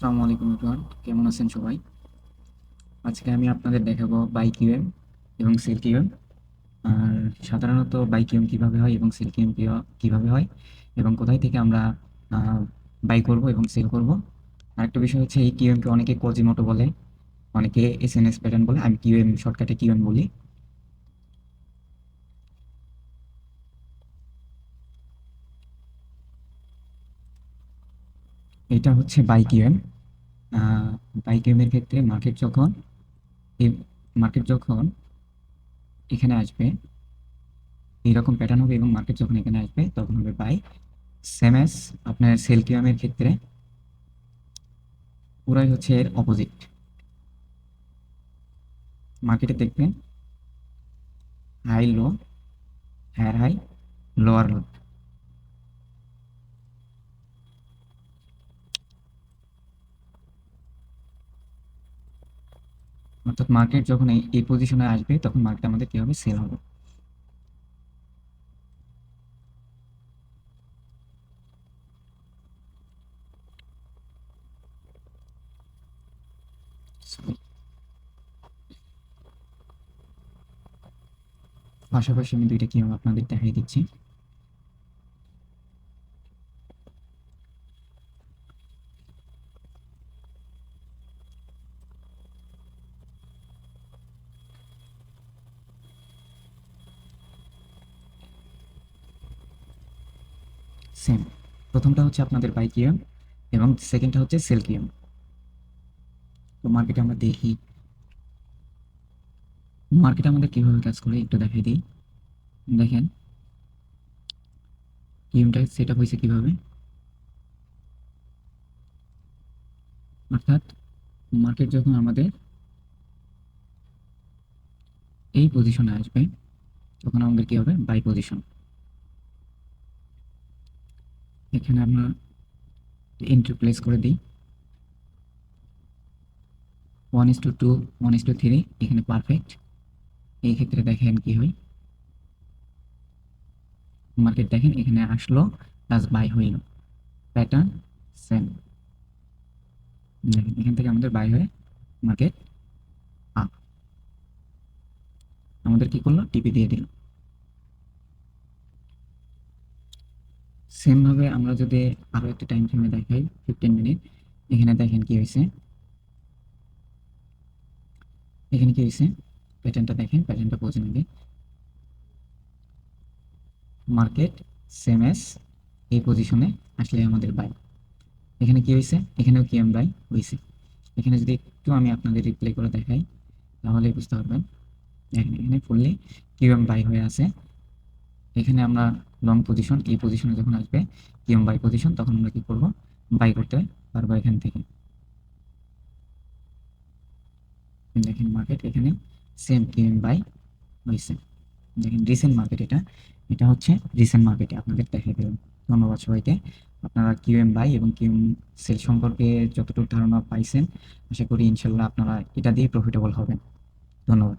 আসসালামু আলাইকুম এভরিওয়ান, কেমন আছেন সবাই? আজকে আমি আপনাদের দেখাবো বাই কিউএম এবং সেল কিউএম। আর সাধারণত বাই কিউএম কীভাবে হয় এবং সেল কিউএম কীভাবে হয় এবং কোথায় থেকে আমরা বাই করব এবং সেল করব। আরেকটা বিষয় হচ্ছে এই কিউএমকে অনেকে কোজিমোটো বলে, অনেকে এসএনএস প্যাটার্ন বলে, আমি কিউএম শর্টকাটে কিউএম বলি। এটা হচ্ছে বাই কিউএম। বাই কিউএমের ক্ষেত্রে এই মার্কেট যখন এখানে আসবে এইরকম প্যাটার্ন হবে এবং মার্কেট যখন এখানে আসবে তখন হবে বাই। সেম অ্যাজ আপনার সেল কিউএমের ক্ষেত্রে পুরাই হচ্ছে এর অপোজিট। মার্কেটে দেখবেন high low, higher high, lower low. অর্থাৎ মার্কেট যখন এই পজিশনে আসবে তখন মার্কেট আমাদের কি হবে, সেল হবে। পাশাপাশি আমি দুইটা কিউএম আপনাদের দেখাই দিচ্ছি। সেম, প্রথমটা হচ্ছে আপনাদের বাই কিউএম এবং সেকেন্ডটা হচ্ছে সেল কিউএম। তো মার্কেটে আমরা দেখি মার্কেট আমাদের কিভাবে কাজ করে একটু দেখাই দিই। দেখেন কিউএমটা সেট আপ হয়েছে কিভাবে। অর্থাৎ মার্কেট যখন আমাদের এই পজিশনে আসবে তখন আমাদের কি হবে, বাই পজিশন। এখানে আমরা এন্ট্রি প্লেস করে দিই 1:2, 1:3, এখানে পারফেক্ট। এই ক্ষেত্রে দেখেন কি হয়, মার্কেট দেখেন এখানে আসলো প্লাস বাই হইল, প্যাটার্ন সেম। দেখেন এখান থেকে আমাদের বাই হয়ে মার্কেট আপ, আমাদের কি করলো, টিপি দিয়ে দিল। সেম ভাবে আমরা যদি আরো একটা টাইম ফ্রেমে দেখাই 15 মিনিট, এখানে দেখেন কি হয়েছে, এখানে কি হয়েছে, প্যাটার্নটা দেখেন, প্যাটার্নটা বোঝেন আগে। মার্কেট সেম এস এই পজিশনে আসলে আমাদের বাই। এখানে কি হয়েছে, এখানেও কি এম বাই হয়েছে। এখানে যদি একটু আমি আপনাদের রিপ্লাই করে দেখাই তাহলে বুঝতে পারবেন। দেখেন এখানে ফুললি কিউএম বাই হয়ে আছে। এখানে আমরা লং পজিশন, এই পজিশনে যখন আসবে কিউএম বাই পজিশন তখন আমরা কি করব, বাই করতে পারবো এখান থেকে। দেখেন মার্কেট এখানে সেম কিউএম বাই হয়েছে। দেখেন রিসেন্ট মার্কেট, এটা এটা হচ্ছে রিসেন্ট মার্কেটে আপনাদের দেখাই দিলাম। ধন্যবাদ সবাইকে। আপনারা কিউএম বাই এবং কিউএম সেল সম্পর্কে যতটুকু ধারণা পাইছেন, আশা করি ইনশাল্লাহ আপনারা এটা দিয়ে প্রফিটেবল হবেন। ধন্যবাদ।